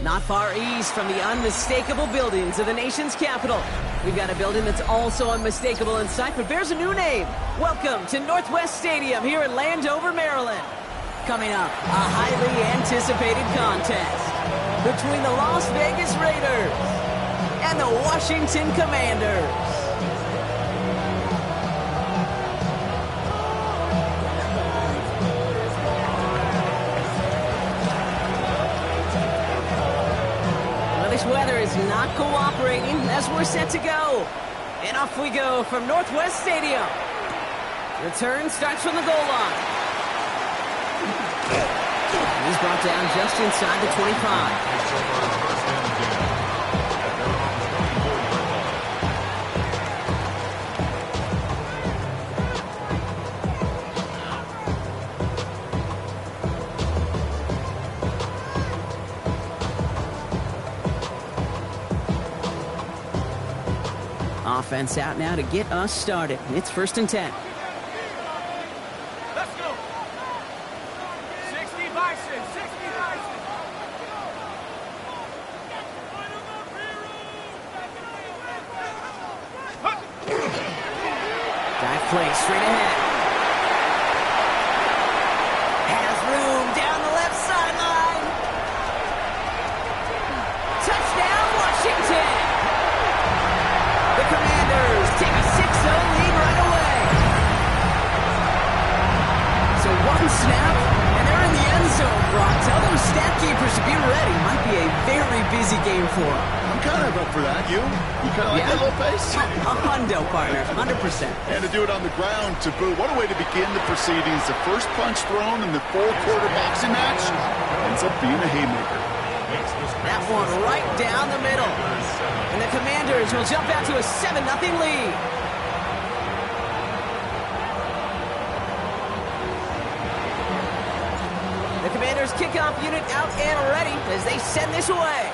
Not far east from the unmistakable buildings of the nation's capital, we've got a building that's also unmistakable in sight, but bears a new name. Welcome to Northwest Stadium here in Landover, Maryland. Coming up, a highly anticipated contest between the Las Vegas Raiders and the Washington Commanders. Weather is not cooperating as we're set to go. And off we go from Northwest Stadium. Return starts from the goal line. He's brought down just inside the 25. Offense out now to get us started. It's 1st and 10. Let's go. 60 Bison, 60 Bison. Dive play straight ahead. Has room down the left sideline. Touchdown, Washington. The Commanders take a 6-0 lead right away. So one snap, and they're in the end zone, Brock. Tell those stat keepers to be ready. Might be a very busy game for them. I'm kind of up for that. You kind of like that little pace? A hundo, partner. 100%. And to do it on the ground, to boot. What a way to begin the proceedings. The first punch thrown in the 4-quarter boxing match ends up being a haymaker. That one right down the middle. And the Commanders will jump out to a 7-0 lead. The Commanders kickoff unit out and ready as they send this away.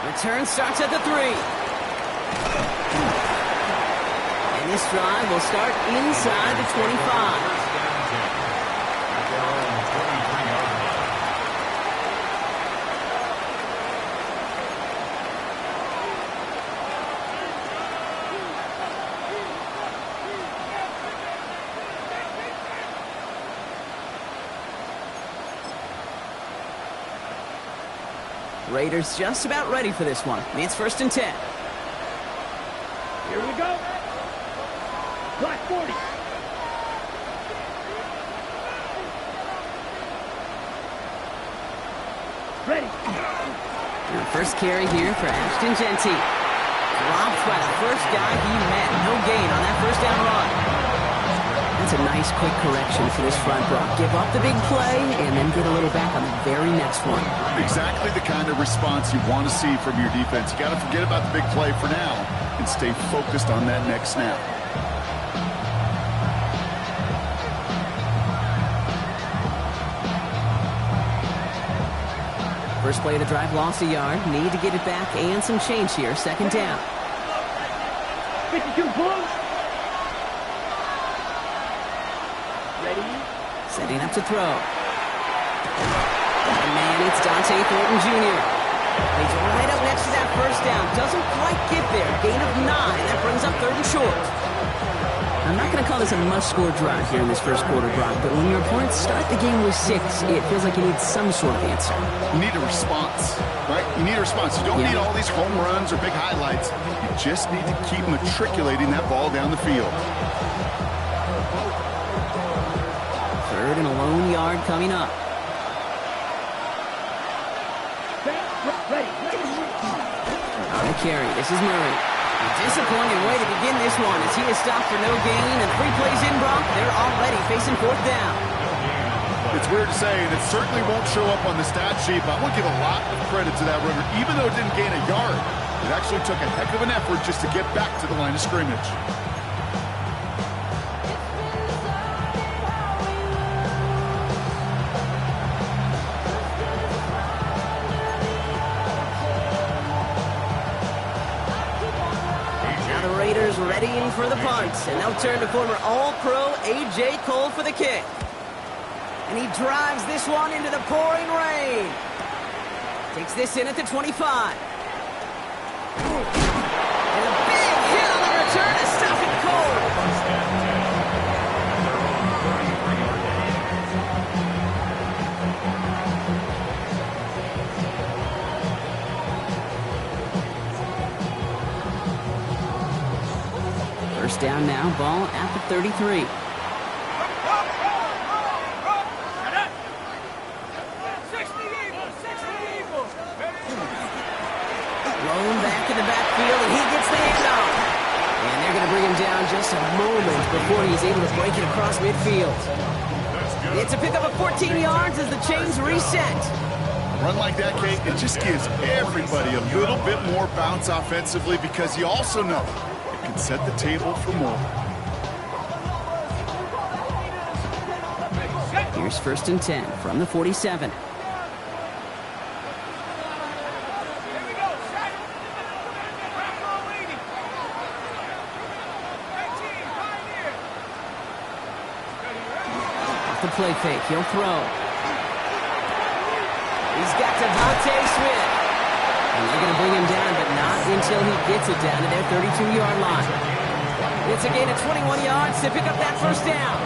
Return starts at the 3. And this drive will start inside the 25. Raiders just about ready for this one. It's 1st and 10. Here we go. Black 40. Ready. And first carry here for Ashton Genty. Dropped by the first guy he met. No gain on that first down run. That's a nice quick correction for this front row. Give up the big play and then get a little back on the very next one. Exactly the kind of response you want to see from your defense. You got to forget about the big play for now and stay focused on that next snap. First play of the drive, lost a yard. Need to get it back and some change here. 2nd down. 52 blue. Setting up to throw. And man, it's Dante Thornton Jr. He's right up next to that first down. Doesn't quite get there. Gain of 9. That brings up 3rd and short. I'm not going to call this a must-score drive here in this first quarter, Brock, but when your opponents start the game with 6, it feels like you need some sort of answer. You need a response, right? You need a response. You don't need all these home runs or big highlights. You just need to keep matriculating that ball down the field. 3rd and a lone yard coming up. On the carry, this is Murray. A disappointing way to begin this one as he is stopped for no gain, and 3 plays in, Brock. They're already facing 4th down. It's weird to say, and it certainly won't show up on the stat sheet, but I will give a lot of credit to that runner. Even though it didn't gain a yard, it actually took a heck of an effort just to get back to the line of scrimmage. Readying for the punt, and they'll turn to former All-Pro A.J. Cole for the kick. And he drives this one into the pouring rain. Takes this in at the 25. And a big hit on the return to stop it cold. First down now, ball at the 33. Back in the backfield, and he gets the handoff. And they're going to bring him down just a moment before he's able to break it across midfield. It's a pickup of 14 yards as the chains reset. A run like that, Kate, it just gives everybody a little bit more bounce offensively because you also know it can set the table for more. Here's 1st and 10 from the 47. The play fake, he'll throw. He's got Devontae Smith. And they're going to bring him down, but not until he gets it down to their 32-yard line. It's a gain of 21 yards to pick up that first down.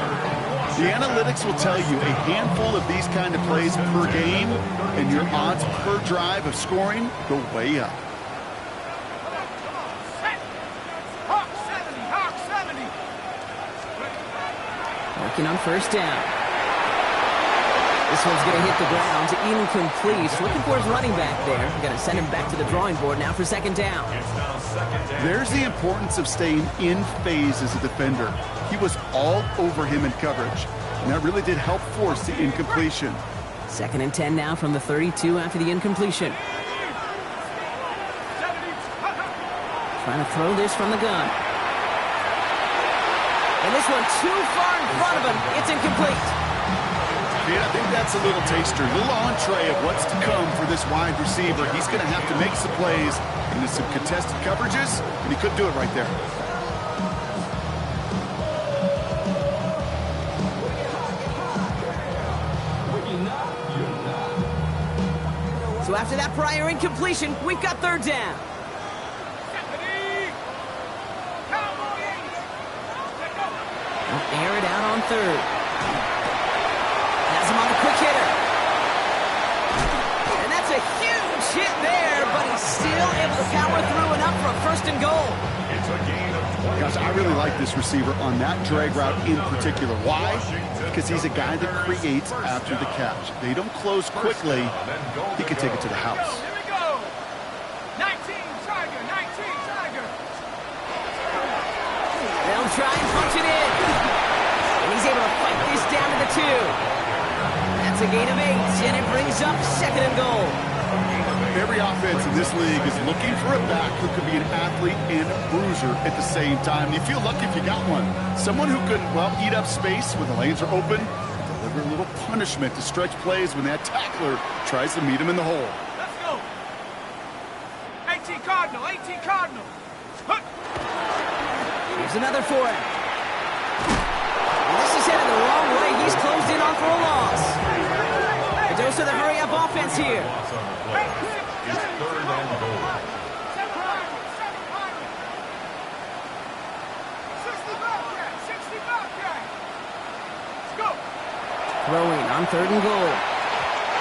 The analytics will tell you a handful of these kind of plays per game, and your odds per drive of scoring go way up. Hawk 70. Working on first down. This one's going to hit the ground, incomplete. Looking for his running back there. Going to send him back to the drawing board now for 2nd down. There's the importance of staying in phase as a defender. He was all over him in coverage, and that really did help force the incompletion. 2nd and 10 now from the 32 after the incompletion. Trying to throw this from the gun. And this one too far in front of him. It's incomplete. Yeah, I think that's a little taster, a little entree of what's to come for this wide receiver. He's going to have to make some plays into some contested coverages, and he couldn't do it right there. So after that prior incompletion, we've got 3rd down. They'll air it out on 3rd. Has him on the quick hitter. And that's a huge hit there, but he's still able to power through enough for a 1st and goal. Gosh, I really like this receiver on that drag route in particular. Why? Because he's a guy that creates after the catch. They don't close quickly. He could take it to the house. Here we go. 19 Tiger. They'll try and punch it in. And he's able to fight this down to the 2. That's a gain of 8, and it brings up 2nd and goal. Every offense in this league is looking for a back who could be an athlete and a bruiser at the same time. You feel lucky if you got one. Someone who can, well, eat up space when the lanes are open, deliver a little punishment to stretch plays when that tackler tries to meet him in the hole. Let's go. 18 Cardinal. Here's another for him. And this is headed the wrong way. He's closed in on for a loss. A dose of the hurry-up offense here. It's 3rd and goal. 60 Bobcat. Let's go. Throwing on 3rd and goal.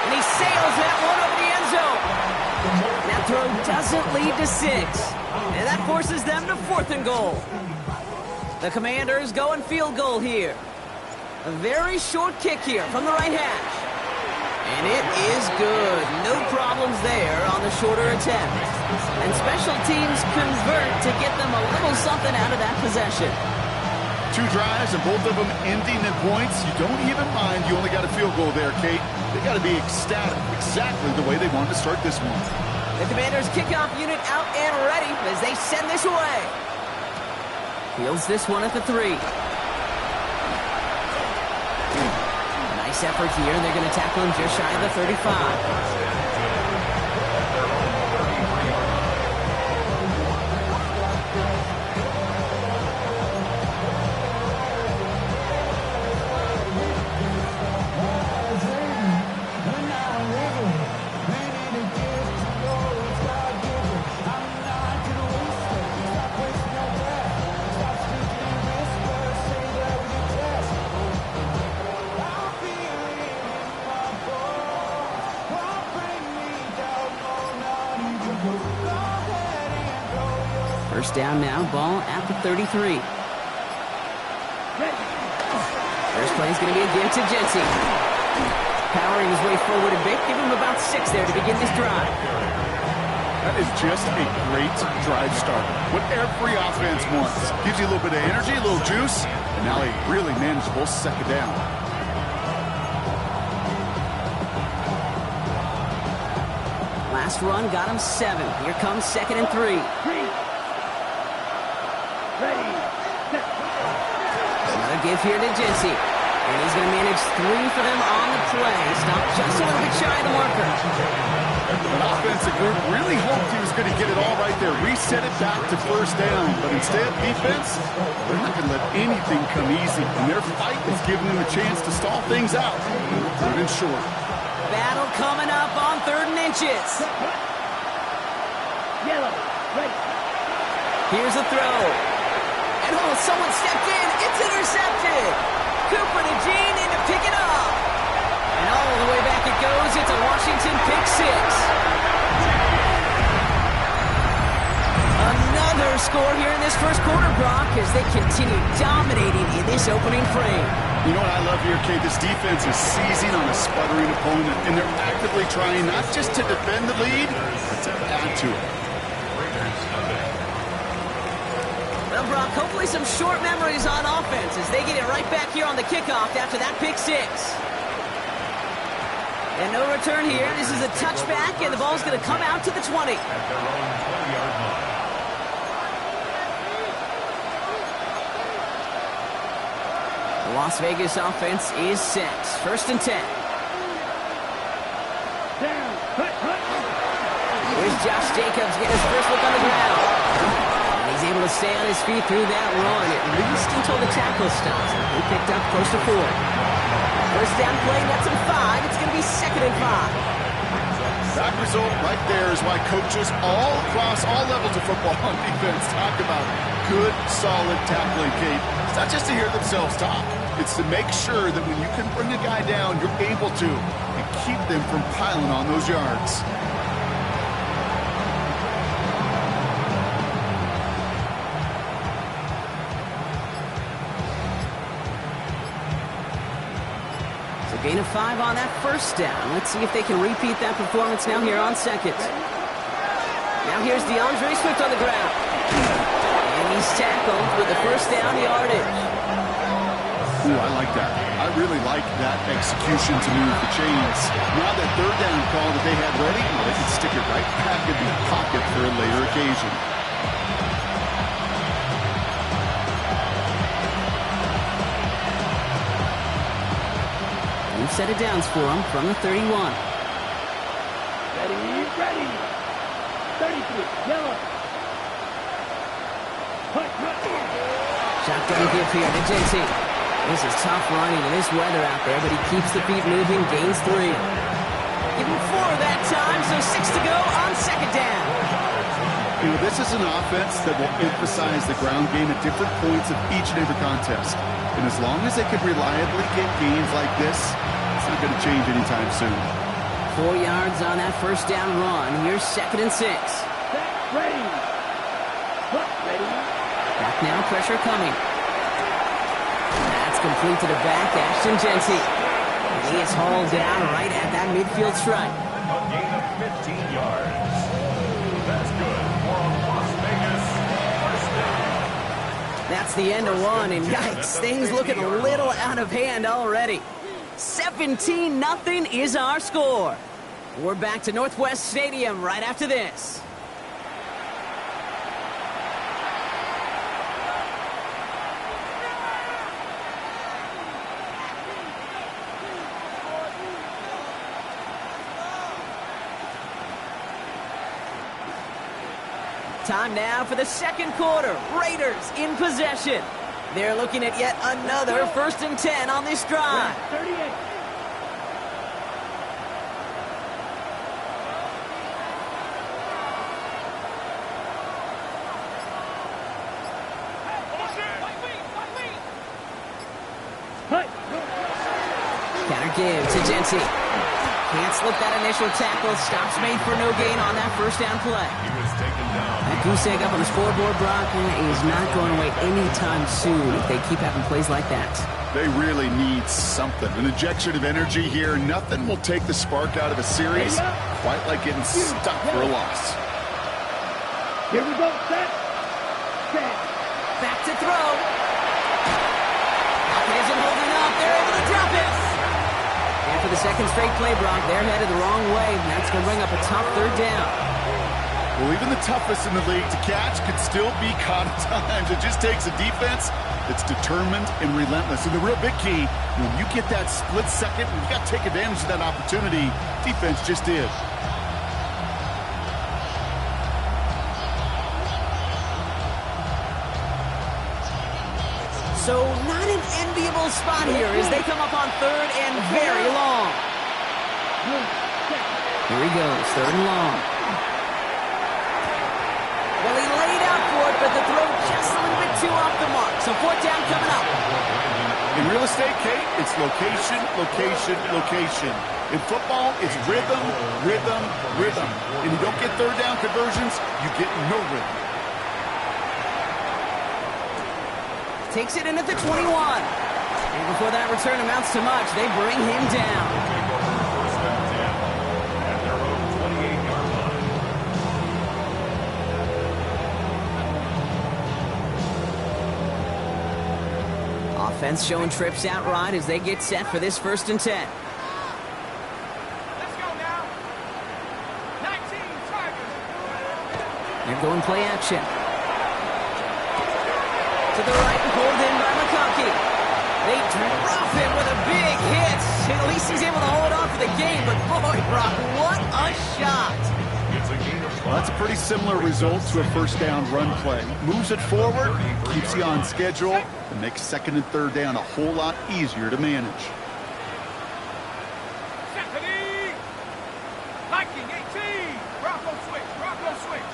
And he sails that one over the end zone. That throw doesn't lead to 6. And that forces them to 4th and goal. The Commanders going field goal here. A very short kick here from the right hash. And it is good. No problems there on the shorter attempt. And special teams convert to get them a little something out of that possession. 2 drives and both of them ending in points. You don't even mind you only got a field goal there, Kate. They got to be ecstatic, exactly the way they wanted to start this one. The Commanders kickoff unit out and ready as they send this away. Fields this one at the 3. Nice effort here. They're going to tackle him just shy of the 35. First down now, ball at the 33. First play is going to be a give to Jensen. Powering his way forward a bit, give him about 6 there to begin this drive. That is just a great drive starter. What every offense wants. Gives you a little bit of energy, a little juice, and now a really manageable second down. Last run got him 7. Here comes 2nd and 3. Another give here to Jensen. And he's going to manage 3 for them on the play. Stopped just a little bit shy of the marker. An offensive group really hoped he was going to get it all right there. Reset it back to first down. But instead, defense, they're not going to let anything come easy. And their fight is giving them a chance to stall things out. 3rd and short. Battle coming up on 3rd and inches. Here's a throw. And someone stepped in. It's intercepted. Cooper to Gene in to pick it up. And all the way back it goes. It's a Washington pick 6. Another score here in this first quarter, Brock, as they continue dominating in this opening frame. You know what I love here, Kate? This defense is seizing on a sputtering opponent, and they're actively trying not just to defend the lead, but to add to it. Well, Brock, hopefully some short memories on offense as they get it right back here on the kickoff after that pick 6. And no return here. This is a touchback, and the ball's going to come out to the 20. At their own 20-yard line. The Las Vegas offense is set. 1st and 10. Here's Josh Jacobs getting his first look on the ground. And he's able to stay on his feet through that run, at least until the tackle stops. He picked up close to 4. First down play, that's him 5. It's going to be 2nd and 5. That result right there is why coaches all across all levels of football on defense talk about good, solid tackling, Kate. It's not just to hear themselves talk. It's to make sure that when you can bring a guy down, you're able to, and keep them from piling on those yards. Gain of 5 on that first down. Let's see if they can repeat that performance now here on 2nd. Now here's DeAndre Swift on the ground. And he's tackled with the first down yardage. Ooh, I like that. I really like that execution to move the chains. Now that 3rd down call that they had ready, well, they can stick it right back in the pocket for a later occasion. Set of downs for him from the 31. Ready. 33, yellow. Shotgun give here to Jensen. This is tough running in this weather out there, but he keeps the feet moving, gains 3. Give him 4 that time, so 6 to go on 2nd down. You know, this is an offense that will emphasize the ground game at different points of each and every contest. And as long as they can reliably get gains like this, it's not going to change anytime soon. 4 yards on that first down run. Here's 2nd and 6. Ready. Ready. Back now, pressure coming. That's complete to the back, Ashton Jensen. And he is hauled down right at that midfield stripe. A gain of 15 yards. That's good for a Las Vegas first down. That's the end of 1, and yikes, things looking a little out of hand already. 17-0 is our score. We're back to Northwest Stadium right after this. Time now for the 2nd quarter. Raiders in possession. They're looking at yet another 1st and 10 on this drive. 38. Counter give to Jensen. Can't slip that initial tackle. Stops made for no gain on that first down play. He was taken down. That Goose egg up on the scoreboard, Brock, is not going away anytime soon if they keep having plays like that. They really need something. An injection of energy here. Nothing will take the spark out of a series quite like getting stuck for a loss. Here we go, set. Back to throw. Pocket isn't holding up. They're able to drop it. And for the second straight play, Brock, they're headed the wrong way. And that's going to bring up a tough third down. Well, even the toughest in the league to catch could still be caught at times. It just takes a defense that's determined and relentless. And the real big key, when you get that split second, you've got to take advantage of that opportunity. Defense just did. So not an enviable spot here as they come up on third and very long. Here he goes, third and long. Well, he laid out for it, but the throw just a little bit too off the mark. So fourth down coming up. In real estate, Kate, it's location, location, location. In football, it's rhythm, rhythm, rhythm. And you don't get third down conversions, you get no rhythm. Takes it in at the 21. And before that return amounts to much, they bring him down. First and 10 at their own 28-yard line. Offense showing trips out right as they get set for this first and 10. Let's go now. 19 Tigers. They're going play action. To the right and pulled in by McConkey. They drop him with a big hit. At least he's able to hold on for the game, but boy, Brock, what a shot. It's a gain of 5. Well, that's a pretty similar result to a first down run play. Moves it forward, keeps you on schedule, and makes second and third down a whole lot easier to manage. Stephanie. Viking 18. Bronco switch. Bronco switch.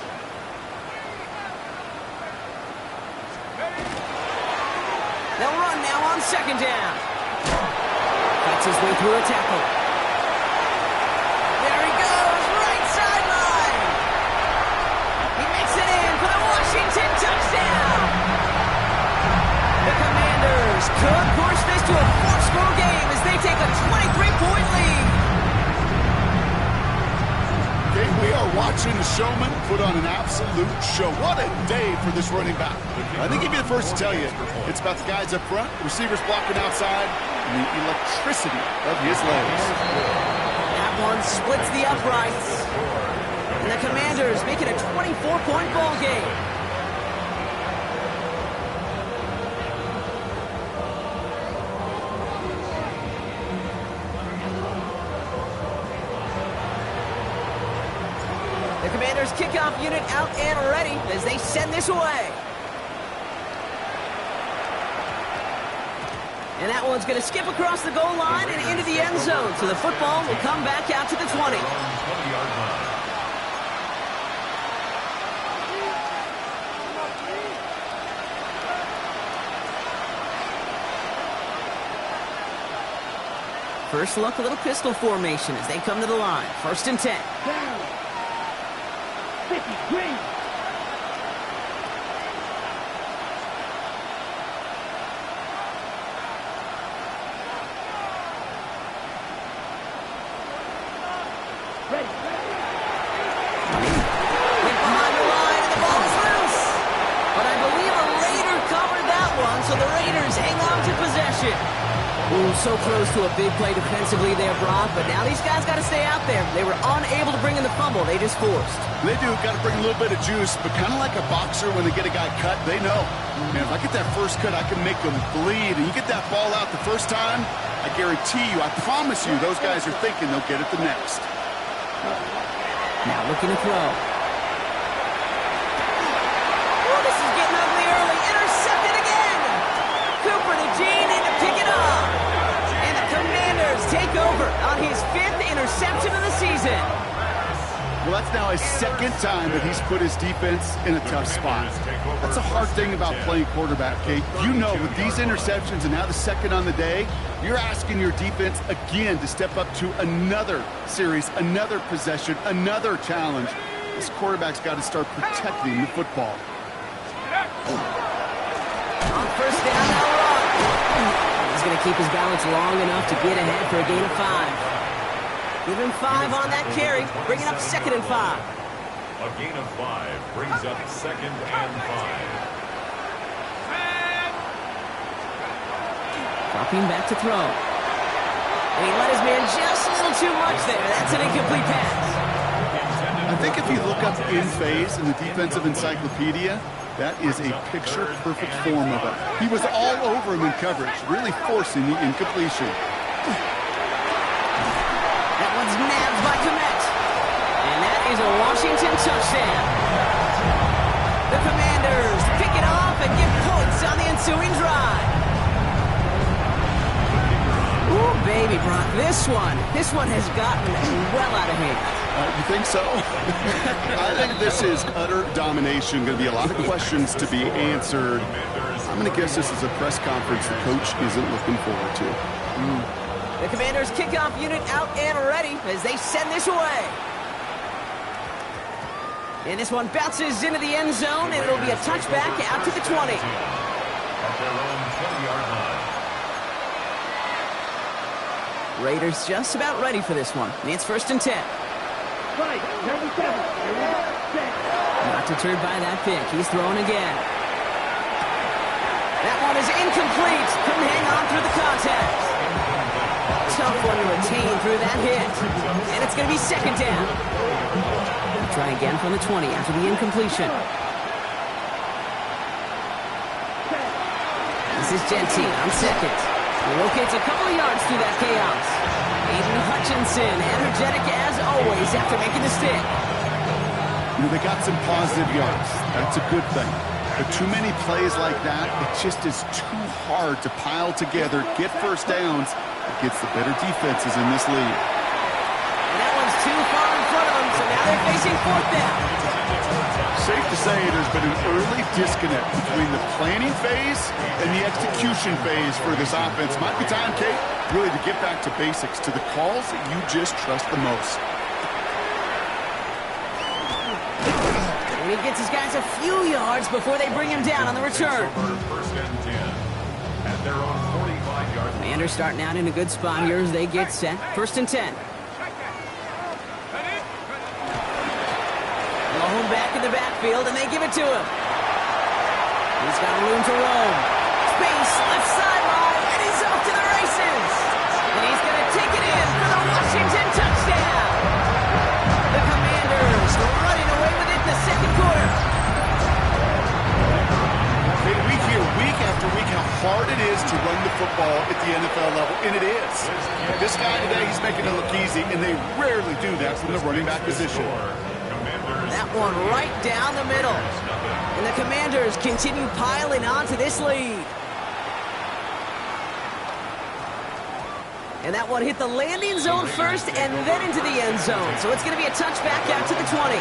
They'll run now on second down. Cuts his way through a tackle. There he goes, right sideline. He makes it in for the Washington touchdown. The Commanders could push this to a 4-score game as they take a 23-point lead. Okay, we are watching the showman put on an absolute show. What a day for this running back. I think he'd be the first to tell you, it's about the guys up front, receivers blocking outside, and the electricity of his legs. That one splits the uprights. And the Commanders make it a 24-point ball game. The Commanders kickoff unit out and ready as they send this away. And that one's going to skip across the goal line and into the end zone. So the football will come back out to the 20. 20-yard line. First look, a little pistol formation as they come to the line. First and 10. Down. 53. Ready. Went behind the line and the ball is loose. But I believe a Raider covered that one, so the Raiders hang on to possession. Ooh, so close to a big play defensively there, Brock, but now these guys got to stay out there. They were unable to bring in the fumble. They just forced. They do, got to bring a little bit of juice, but kind of like a boxer when they get a guy cut, they know. Man, if I get that first cut, I can make them bleed. And you get that ball out the first time, I guarantee you, I promise you, those guys are thinking they'll get it the next. Now looking to throw. Oh, this is getting ugly early. Intercepted again. Cooper to Gene in to pick it up. And the Commanders take over on his 5th interception of the season. Well, that's now his second time that he's put his defense in a tough spot. That's a hard thing about playing quarterback, Kate. You know, with these interceptions and now the second on the day, you're asking your defense again to step up to another series, another possession, another challenge. this quarterback's got to start protecting the football. On first down, now run. He's going to keep his balance long enough to get ahead for a gain of 5. Give him 5 on that carry, bringing up 2nd and 5. A gain of 5 brings up 2nd and 5. Dropping back to throw. And he let his man just a little too much there. That's an incomplete pass. I think if you look up in phase in the defensive encyclopedia, that is a picture-perfect form of it. He was all over him in coverage, really forcing the incompletion. That one's nabbed by Komet. And that is a Washington touchdown. The Commanders pick it off and get points on the ensuing drive. Ooh, baby, Brock, this one has gotten well out of hand. You think so? I think this is utter domination. Going to be a lot of questions to be answered. I'm going to guess this is a press conference the coach isn't looking forward to. The Commanders kickoff unit out and ready as they send this away. And this one bounces into the end zone, and it'll be a touchback out to the 20. At their own 20-yard line. Raiders just about ready for this one. It's 1st and 10. Right, number 7. Here we go. Set. Not deterred by that pick. He's throwing again. That one is incomplete. Couldn't hang on through the contact. Tough one to retain through that hit. And it's going to be 2nd down. Try again from the 20 after the incompletion. This is Genty on 2nd. He locates a couple of yards through that chaos. Aiden Hutchinson, energetic as always after making the stick. You know, they got some positive yards. That's a good thing. But too many plays like that, it just is too hard to pile together, get first downs against the better defenses in this league. And that one's too far in front of them, so now they're facing 4th down. Safe to say there's been an early disconnect between the planning phase and the execution phase for this offense. Might be time, Kate, really to get back to basics, to the calls that you just trust the most. And he gets his guys a few yards before they bring him down on the return. 1st and 10. At their own 45-yard line. Commanders starting out in a good spot here as they get set. 1st and 10. Home back in the backfield, and they give it to him. He's got room to roam. Space, left sideline, and he's off to the races. And he's going to take it in for the Washington touchdown. The Commanders running away with it in the 2nd quarter. Hey, we hear week after week how hard it is to run the football at the NFL level, and it is. This guy today, he's making it look easy, and they rarely do that from the running back position. That one right down the middle. And the Commanders continue piling onto this lead. And that one hit the landing zone first and then into the end zone. So it's going to be a touchback out to the 20.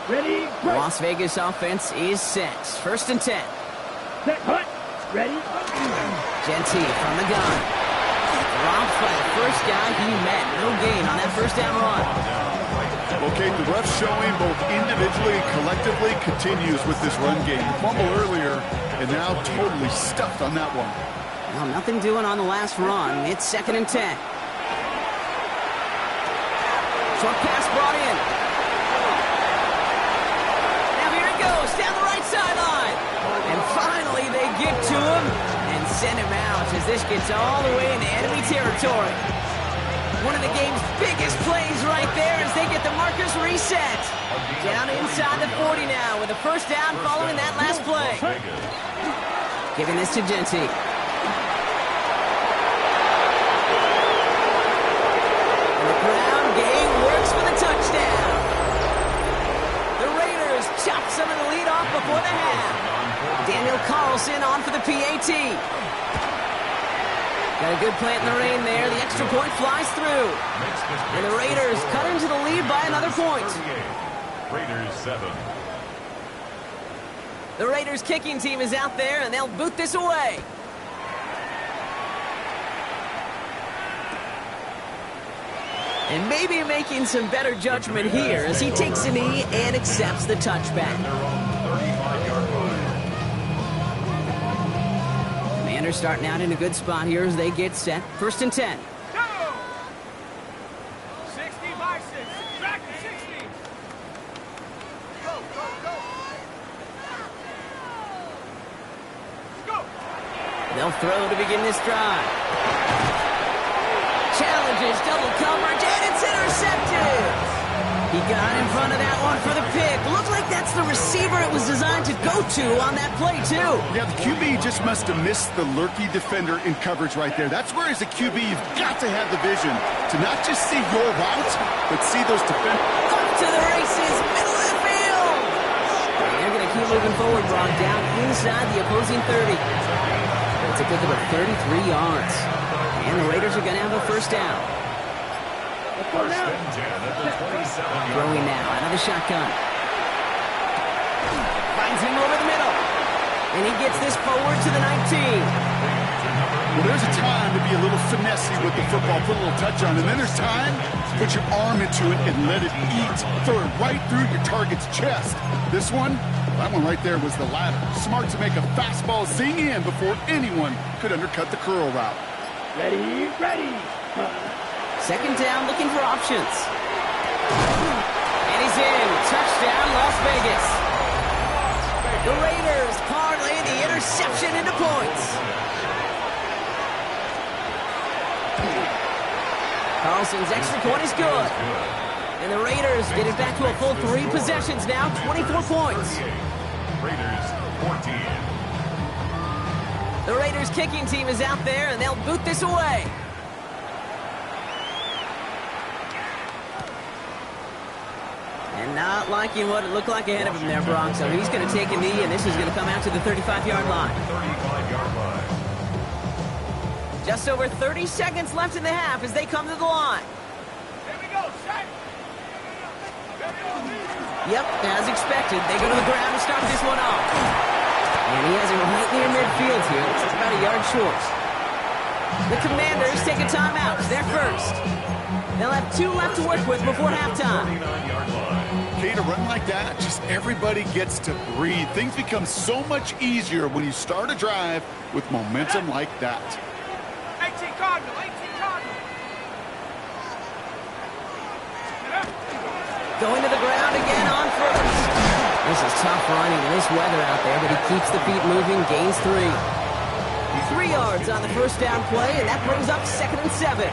Ready, break. Las Vegas offense is set. 1st and 10. Set, hut. Ready. Genty from the gun. Dropped by the first guy he met. No gain on that 1st down run. Okay, the rough showing both individually and collectively continues with this run game. Fumble earlier, and now totally stuffed on that one. Well, nothing doing on the last run. It's 2nd and 10. Short pass brought in. Down the right sideline. And finally they get to him and send him out as this gets all the way into enemy territory. One of the game's biggest plays right there as they get the markers reset. Down inside the 40 now with a 1st down following that last play. Giving this to Genty. And the ground game works for the touchdown. Chop some of the lead off before the half. Daniel Carlson on for the PAT. Got a good plant in the rain there. The extra point flies through. And the Raiders cut into the lead by another point. Raiders 7. The Raiders kicking team is out there, and they'll boot this away. And maybe making some better judgment here as he takes a knee and accepts the touchback. Commanders starting out in a good spot here as they get set. 1st and 10. Go! 60 by 6. Back to 60. Go, go, go. Go. They'll throw to begin this drive. Challenges double coverage, and it's intercepted. He got in front of that one for the pick. Looked like that's the receiver it was designed to go to on that play, too. Yeah, the QB just must have missed the lurky defender in coverage right there. That's where, as a QB, you've got to have the vision to not just see your routes, but see those defenders. Up to the races, middle of the field. And they're going to keep moving forward, Brock, down inside the opposing 30. It's a pick of 33 yards. And the Raiders are going to have a 1st down. First and 10 at the 27-yard Throwing now out of the shotgun. Finds him over the middle. And he gets this forward to the 19. Well, there's a time to be a little finessey with the football, put a little touch on, and then there's time to put your arm into it and let it eat. Throw it right through your target's chest. This one, that one right there was the latter. Smart to make a fastball zing in before anyone could undercut the curl route. Ready, ready. 2nd down, looking for options. And he's in. Touchdown, Las Vegas. The Raiders parlay the interception into points. Carlson's extra point is good. And the Raiders get it back to a full 3 possessions now, 24 points. Raiders 14. The Raiders kicking team is out there, and they'll boot this away. And not liking what it looked like ahead of him there, Brock. So he's going to take a knee, and this is going to come out to the 35-yard line. 35-yard line. Just over 30 seconds left in the half as they come to the line. Here we go, set. Yep, as expected, they go to the ground to start this one off. And he has it right near midfield here. It's about a yard short. The Commanders take a timeout. They're first. They'll have 2 left to work with before halftime. 39-yard line. Okay, to run like that, just everybody gets to breathe. Things become so much easier when you start a drive with momentum like that. 18 Cardinal, 18 Cardinal. Going to the ground again on first. This is tough running in this weather out there, but he keeps the feet moving, gains 3. 3 yards on the 1st down play, and that brings up 2nd and 7.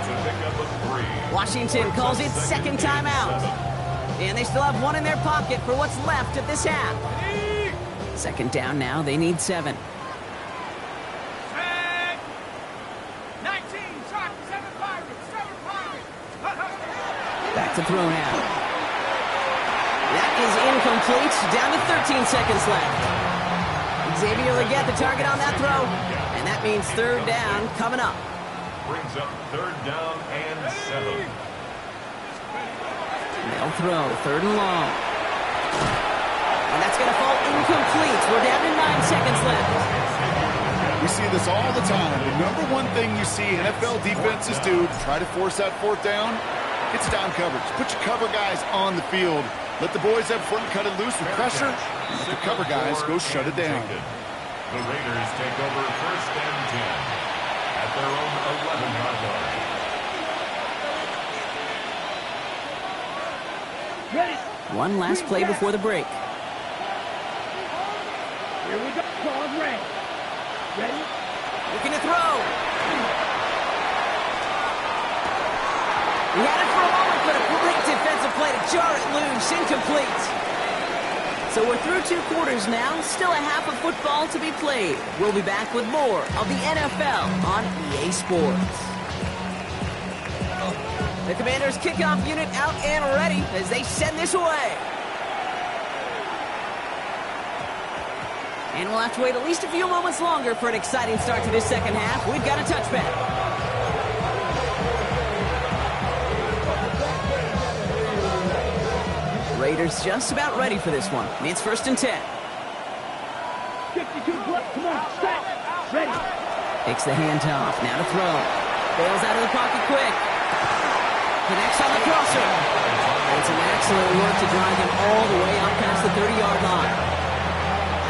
Washington calls it 2nd timeout. And they still have 1 in their pocket for what's left of this half. 2nd down now, they need 7. 19, shot, 7 Pirates, 7 Pirates. Back to throw now. That is incomplete, down to 13 seconds left. Xavier Legette the target on that throw, and that means 3rd down coming up. Brings up 3rd down and 7. They'll throw 3rd and long. And that's going to fall incomplete. We're down to 9 seconds left. We see this all the time. The number one thing you see NFL defenses do to try to force that 4th down, it's down coverage. Put your cover guys on the field. Let the boys up front cut it loose with pressure. And let the cover guys go shut it down. The Raiders take over 1st and 10 at their own 11-yard line. Ready. One last play before the break. Here we go. Pause, ready. Ready. Looking to throw. He had it for a moment, but a great defensive play to jar it loose. Incomplete. So we're through 2 quarters now. Still a half of football to be played. We'll be back with more of the NFL on EA Sports. The Commanders' kickoff unit out and ready as they send this away. And we'll have to wait at least a few moments longer for an exciting start to this 2nd half. We've got a touchback. Raiders just about ready for this one. It's 1st and 10. 62 blood. Come on, set. Ready. Takes the handoff, now to throw. Bails out of the pocket quick. Connects on the crosser. It's an excellent work to drive him all the way up past the 30-yard line.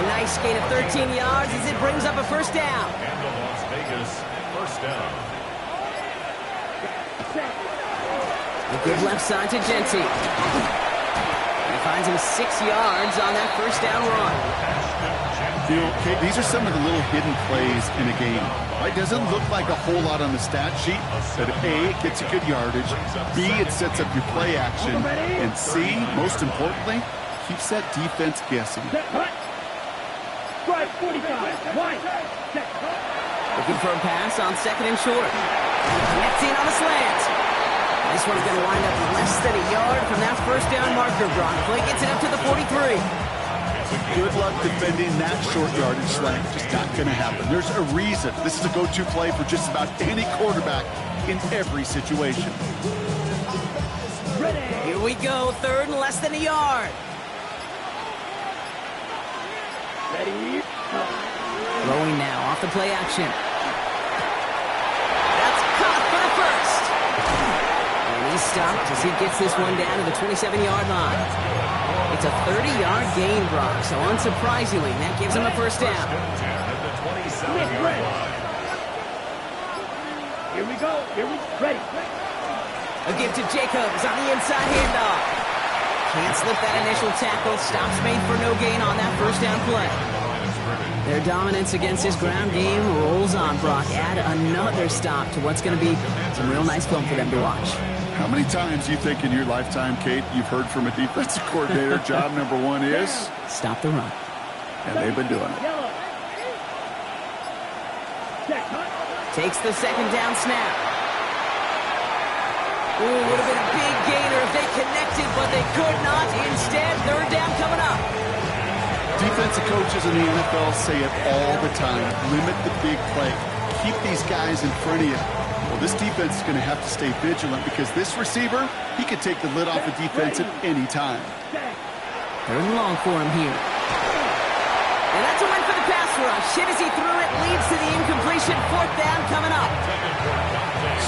A nice gain of 13 yards as it brings up a first down. And the Las Vegas first down. A good left side to Genty. He finds him 6 yards on that first down run. You know, Kate, these are some of the little hidden plays in a game. It doesn't look like a whole lot on the stat sheet, but A, it gets you good yardage, B, it sets up your play action, and C, most importantly, keeps that defense guessing. Strike 45. Wide. Set. Looking for a pass on second and short. Connects in on the slant. This one's going to wind up less than a yard from that first down marker. Brock Play gets it up to the 43. Good luck defending that short yardage slant. Just not going to happen. There's a reason. This is a go-to play for just about any quarterback in every situation. Ready. Here we go, third and less than a yard. Ready. Throwing now off the play action. That's caught for the first. And he's stopped as he gets this one down to the 27-yard line. It's a 30-yard gain, Brock, so unsurprisingly, that gives him a first down. Here we go. Ready. A give to Jacobs on the inside handoff. Can't slip that initial tackle. Stops made for no gain on that first down play. Their dominance against his ground game rolls on, Brock. Add another stop to what's going to be some real nice film for them to watch. How many times do you think in your lifetime, Kate, you've heard from a defensive coordinator, job number one is? Stop the run. And they've been doing it. Yellow. Set. Takes the second down snap. Ooh, would have been a big gainer if they connected, but they could not. Instead, third down coming up. Defensive coaches in the NFL say it all the time. Limit the big play. Keep these guys in front of you. Well, this defense is going to have to stay vigilant because this receiver, he could take the lid off the defense at any time. Third and long for him here. And that's a win for the pass rush. Hit as he threw it, leads to the incompletion. Fourth down coming up.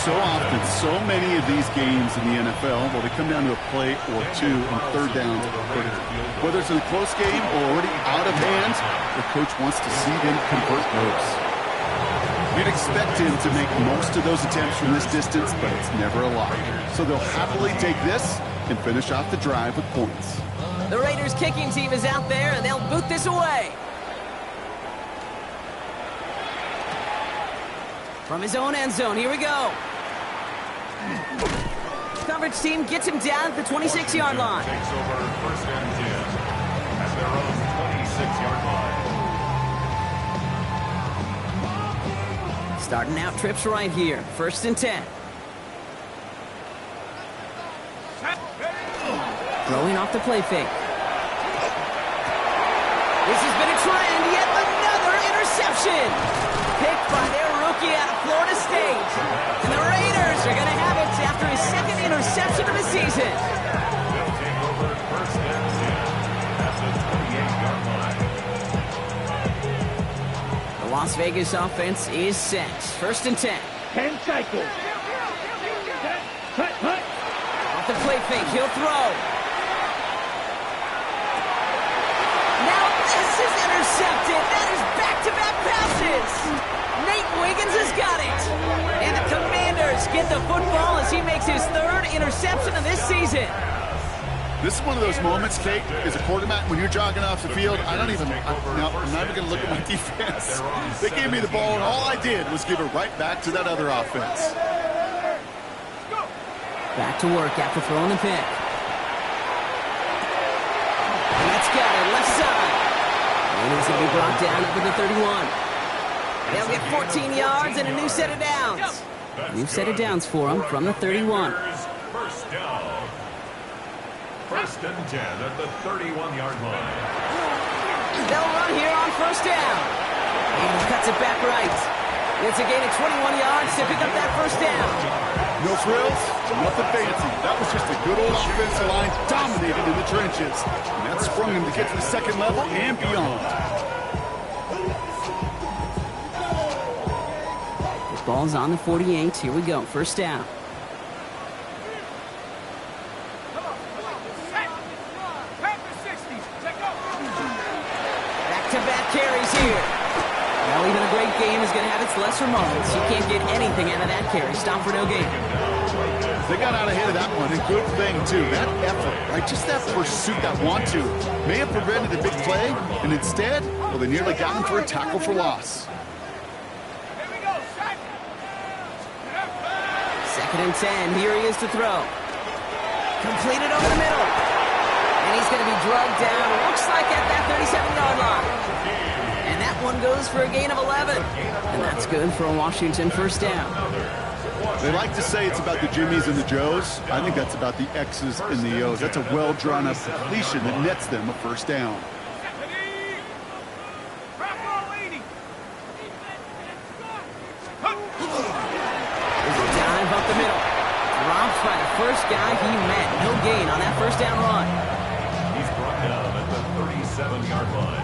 So often, so many of these games in the NFL, well, they come down to a play or two on third down. Whether it's in a close game or already out of hand, the coach wants to see them convert those. You'd expect him to make most of those attempts from this distance, but it's never a lot. So they'll happily take this and finish off the drive with points. The Raiders kicking team is out there, and they'll boot this away. From his own end zone, here we go. Coverage team gets him down at the 26-yard line. Takes over first and 10 at their own 26-yard line. Starting out trips right here. First and 10. Throwing off the play fake. This has been a trend. Yet another interception. Picked by their rookie out of Florida State. And the Raiders are going to have it after his second interception of the season. They'll take over first and 10 at the 28-yard line. The Las Vegas offense is set. First and 10. 10 cycles. Cut. Off the play fake, he'll throw. Now this is intercepted. That is back-to-back passes. Nate Wiggins has got it. And the Commanders get the football as he makes his third interception of this season. This is one of those moments, Kate, as a quarterback, when you're jogging off the field, I'm not even going to look at my defense. They gave me the ball, and all I did was give it right back to that other offense. Back to work after throwing the pick. And that's got it, left side. And he's going to be brought down up at the 31. They'll get 14 yards and a new set of downs. New set of downs for him from the 31. First down. First and 10 at the 31-yard line. They'll run here on first down. And he cuts it back right. It's a gain of 21 yards to pick up that first down. No frills, nothing fancy. That was just a good old offensive line dominated in the trenches. And that sprung him to get to the second level and beyond. Ball's on the 48. Here we go. First down. Back-to-back carries here. Well, even a great game is going to have its lesser moments. You can't get anything out of that carry. Stop for no gain. They got out ahead of that one, and good thing, too. That effort, right? Just that pursuit, that want-to, may have prevented a big play, and instead, well, they nearly got him for a tackle for loss. Second and 10. Here he is to throw. Completed over the middle. And he's going to be drugged down, looks like at that 37-yard line. And that one goes for a gain of 11. And that's good for a Washington first down. They like to say it's about the Jimmies and the Joes. I think that's about the X's and the O's. That's a well-drawn-up completion that nets them a first down. Dive up the middle. Dropped by the first guy he met. No gain on that first down run. He's brought down at the 37-yard line.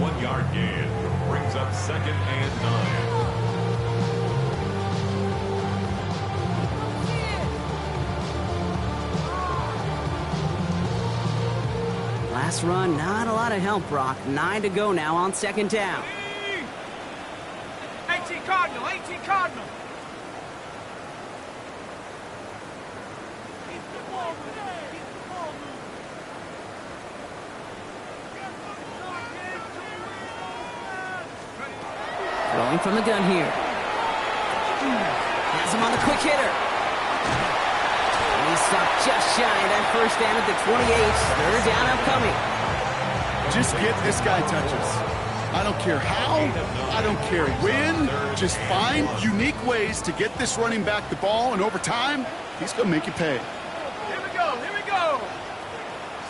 1 yard gain brings up second and 9. Last run, not a lot of help, Brock. 9 to go now on second down. 18 Cardinal, 18 Cardinal. Throwing from the gun here. Has him on the quick hitter. And he stopped just shy of that first down at the 28. Third down upcoming. Just get this guy touches. I don't care how, I don't care when. Just find unique ways to get this running back the ball, and over time, he's going to make you pay. Here we go, here we go.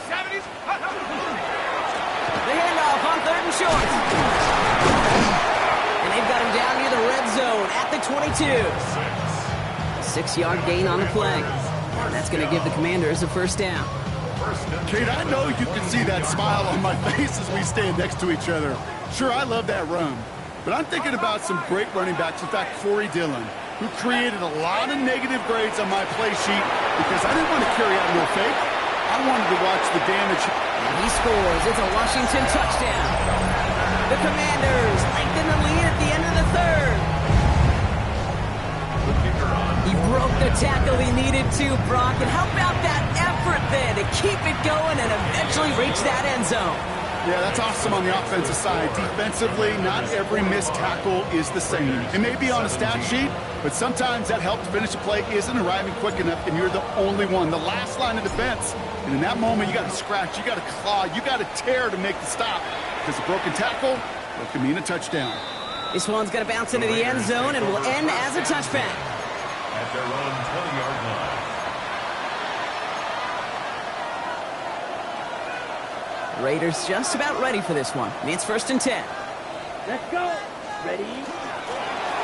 70s. The handoff on third and short. And they've got him down near the red zone at the 22. A 6-yard gain on the play. And that's going to give the Commanders a first down. Kate, I know you can see that smile on my face as we stand next to each other. Sure, I love that run. But I'm thinking about some great running backs. In fact, Corey Dillon, who created a lot of negative grades on my play sheet because I didn't want to carry out no fake. I wanted to watch the damage. And he scores. It's a Washington touchdown. The Commanders lengthen the lead at the end of the third. He broke the tackle he needed to, Brock. And how about that effort then to keep it going and eventually reach that end zone? Yeah, that's awesome on the offensive side. Defensively, not every missed tackle is the same. It may be on a stat sheet, but sometimes that help to finish a play isn't arriving quick enough, and you're the only one, the last line of defense. And in that moment, you got to scratch, you got to claw, you got to tear to make the stop. Because a broken tackle, that could mean a touchdown. This one's going to bounce into the end zone and will end as a touchback. At their own 20-yard line. Raiders just about ready for this one. It's first and 10. Let's go. Ready?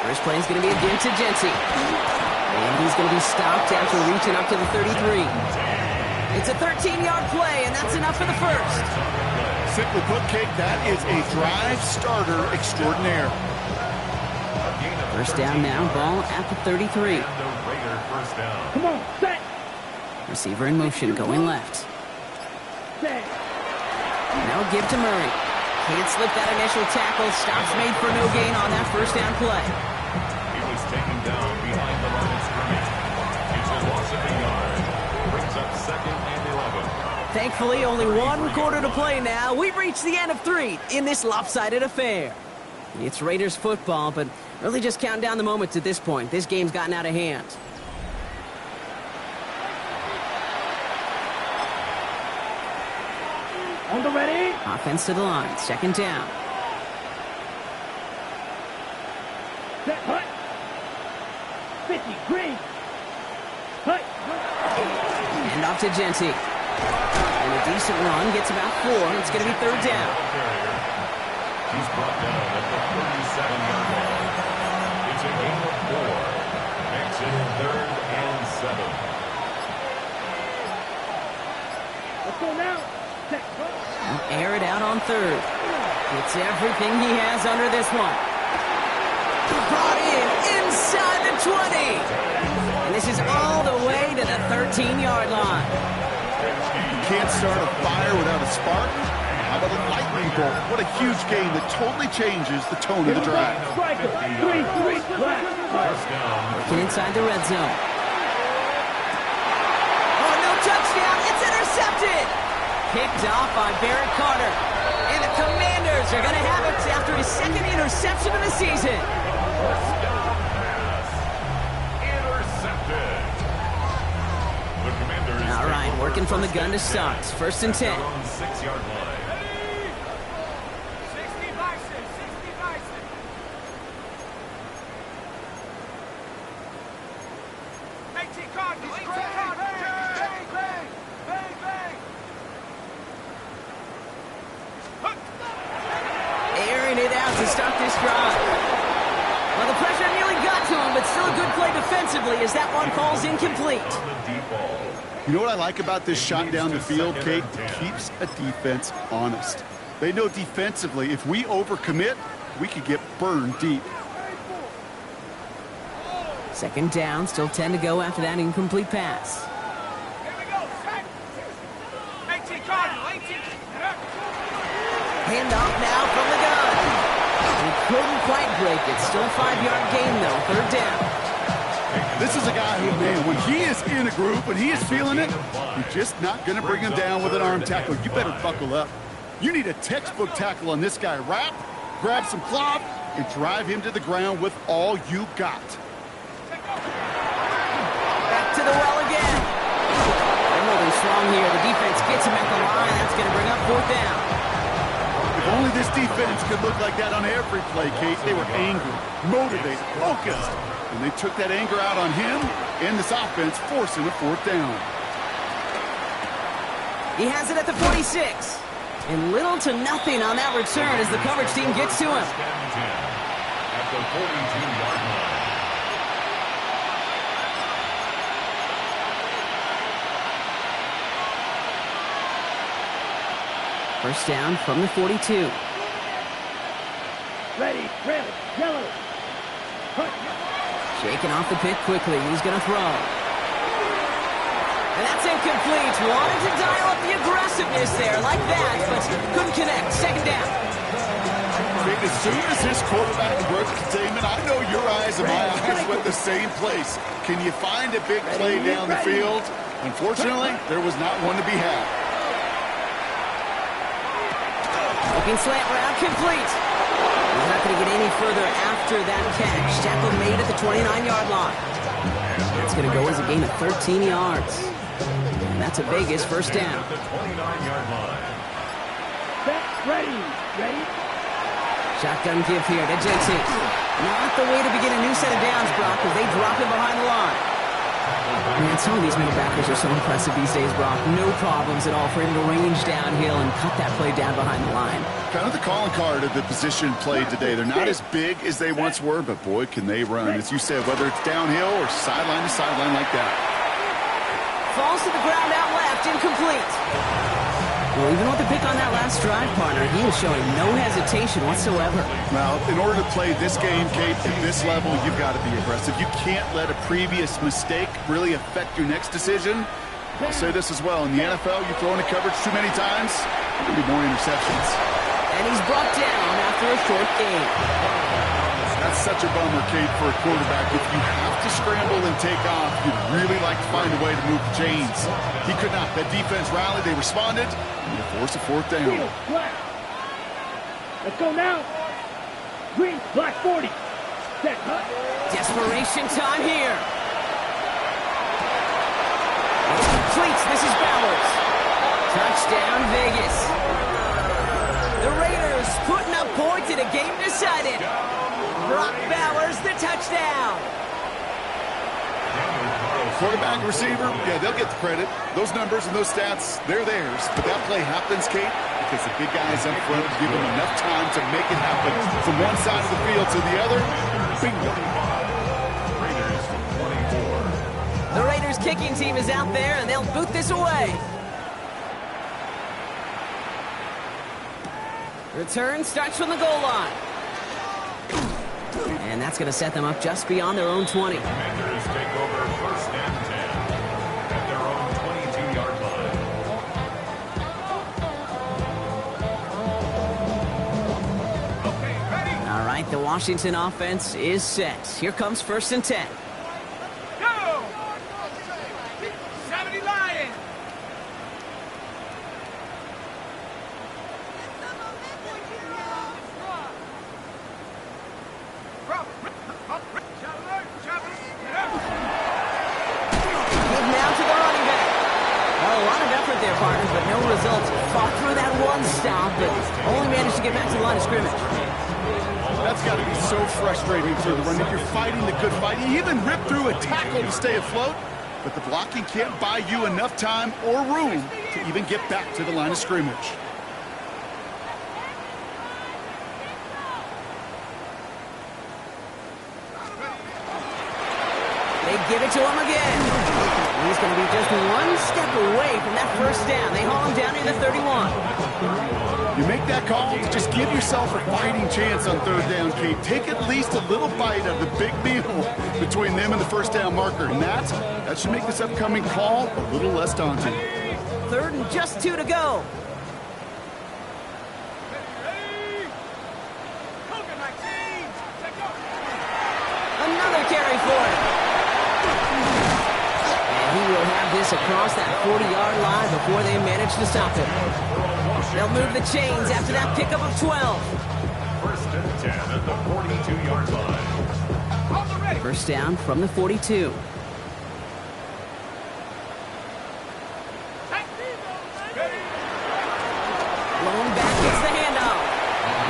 First play is going to be again to Genty. And he's going to be stopped after reaching up to the 33. It's a 13-yard play, and that's enough for the first. Simply put, Kate, that is a drive starter extraordinaire. First down now, ball at the 33. Come on, set. Receiver in motion, going left. Set. Now give to Murray. Can't slip that initial tackle. Stops made for no gain on that first down play. He was taken down behind the line of scrimmage. It's a loss of a yard. Brings up second and 11. Thankfully, only one quarter to play now. We've reached the end of 3 in this lopsided affair. It's Raiders football, but really just counting down the moments at this point. This game's gotten out of hand. On the ready. Offense to the line. Second down. Set. Hut. 50. Green. Hut. And off to Genty. And a decent run. Gets about 4. It's going to be third down. He's brought down at the 37-yard line. It's a gain of 4. Makes it third and 7. Let's go now. Set. Air it out on third. It's everything he has under this one. Brought in inside the 20. And this is all the way to the 13-yard line. You can't start a fire without a spark. How about a lightning bolt? What a huge game that totally changes the tone of the drive. Striker, 3-3 flat. Working inside the red zone. Oh, no touchdown. It's intercepted. Picked off by Barrett Carter. And the Commanders are going to have it after his second interception of the season. Intercepted. The Commanders. All right, working from the gun to start. First and 10. On the 6-yard line. 60 by 6, 60 by 6. AT Cardinals, AT Cardinals. Bang, bang, bang, bang. Airing it out to start this drive. Well, the pressure nearly got to him, but still a good play defensively as that one falls incomplete. On the deep ball. You know what I like about this shot down the field, Kate? It keeps a defense honest. They know defensively, if we overcommit, we could get burned deep. Second down, still 10 to go after that incomplete pass. Here we go, set. AT Cardinals, AT. Hand off now from the gun. He couldn't quite break it. Still a 5-yard gain, though. Third down. This is a guy who, man, when he is in a group, when he is feeling it, you're just not going to bring him down with an arm tackle. You better buckle up. You need a textbook tackle on this guy. Wrap, grab some cloth, and drive him to the ground with all you got. Back to the well again. They're moving strong here. The defense gets him at the line. That's going to bring up fourth down. If only this defense could look like that on every play, Kate. They were angry, motivated, focused. And they took that anger out on him and this offense, forcing a fourth down. He has it at the 46. And little to nothing on that return as the coverage team gets to him. At the 42-yard line. First down from the 42. Ready, red, yellow. Hut. Shaking off the pick quickly. He's going to throw. And that's incomplete. Wanted to dial up the aggressiveness there like that, but couldn't connect. Second down. Kate, as soon as his quarterback broke containment, I know your eyes and my eyes went the same place. Can you find a big play down the field? Unfortunately, there was not one to be had. Looking slant route complete. He's not going to get any further after that catch. Tackle made at the 29-yard line. It's going to go as a gain of 13 yards. And that's a biggest first down. At the 29-yard line. Set, ready, ready. Shotgun give here to JT. Not the way to begin a new set of downs, Brock, as they drop him behind the line. Man, some of these middle backers are so impressive these days, Brock. No problems at all for him to range downhill and cut that play down behind the line. Kind of the calling card of the position played today. They're not as big as they once were, but boy, can they run. As you said, whether it's downhill or sideline to sideline like that. Falls to the ground out left, incomplete. Well, even with the pick on that last drive, partner, he was showing no hesitation whatsoever. Well, in order to play this game, Kate, at this level, you've got to be aggressive. You can't let a previous mistake really affect your next decision. I'll say this as well. In the NFL, you throw into coverage too many times, there'll be more interceptions. And he's brought down after a short gain. That's such a bummer, Kate, for a quarterback. If you have to scramble and take off, you'd really like to find a way to move the chains. He could not. That defense rallied. They responded. And they forced a fourth down. Field, black. Let's go now. Green, black 40. Set, hut. Desperation time here. It's complete. This is Bowers. Touchdown, Vegas. The Raiders putting up points in a game decided. Brock Bowers, the touchdown. Quarterback, receiver, yeah, they'll get the credit. Those numbers and those stats, they're theirs. But that play happens, Kate, because the big guys up front give them enough time to make it happen. From one side of the field to the other, bingo. The Raiders kicking team is out there, and they'll boot this away. Return starts from the goal line. And that's going to set them up just beyond their own 20. Commanders take over 1st and 10 at their own 22-yard line. Okay, ready? All right, the Washington offense is set. Here comes 1st and 10. Go! 70 Lions! Good now to the running back. Well, a lot of effort there, partners, but no results. Fought through that one stop, but only managed to get back to the line of scrimmage. That's got to be so frustrating through the run. If you're fighting the good fight, you even rip through a tackle to stay afloat, but the blocking can't buy you enough time or room to even get back to the line of scrimmage. They give it to him again. He's going to be just one step away from that 1st down. They haul him down near the 31. You make that call to just give yourself a fighting chance on 3rd down, Kate. Take at least a little bite of the big meal between them and the 1st down marker. And that should make this upcoming call a little less daunting. 3rd and just 2 to go. Another carry for him. And he will have this across that 40-yard line before they manage to stop him. They'll move the chains after that pickup of 12. 1st and 10 at the 42-yard line. 1st down from the 42. Blown back gets the handoff.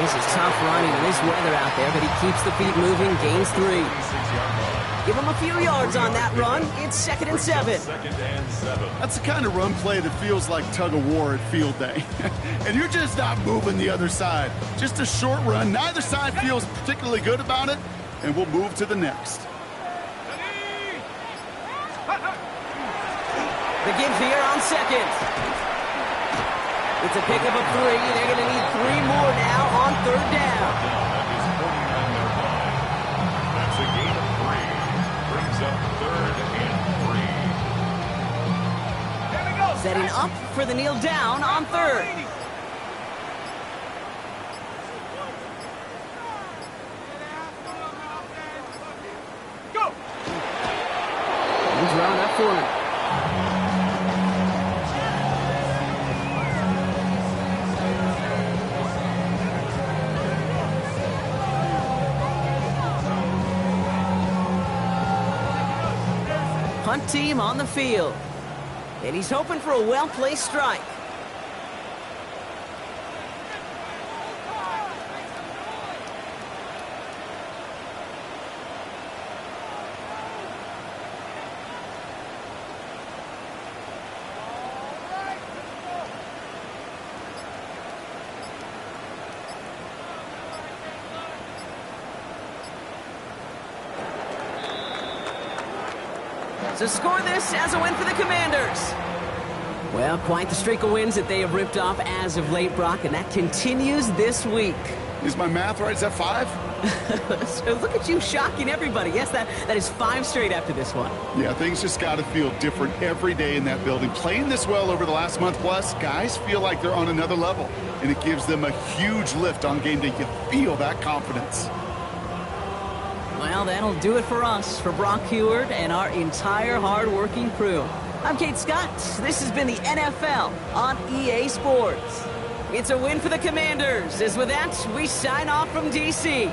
This is tough running in this weather out there, but he keeps the feet moving, gains 3. 6-yard line. Give him a few yards on that run. It's 2nd and 7. 2nd and 7. That's the kind of run play that feels like tug-of-war at field day. And you're just not moving the other side. Just a short run. Neither side feels particularly good about it, and we'll move to the next. The give here on 2nd. It's a pickup of 3. They're going to need 3 more now on 3rd down. At his 49-yard line. That's a gain of 3. Brings up 3rd and 3. Setting up for the kneel down on 3rd. Go! He's drawn up for him. Punt team on the field. And he's hoping for a well-placed strike. So score this as a win for the Commanders. Well, quite the streak of wins that they have ripped off as of late, Brock, and that continues this week. Is my math right? Is that 5? So look at you shocking everybody. Yes, that is 5 straight after this one. Yeah, things just got to feel different every day in that building. Playing this well over the last month plus, guys feel like they're on another level, and it gives them a huge lift on game day. You feel that confidence. Well, that'll do it for us, for Brock Heward and our entire hard-working crew. I'm Kate Scott. This has been the NFL on EA Sports. It's a win for the Commanders. As with that, we sign off from D.C.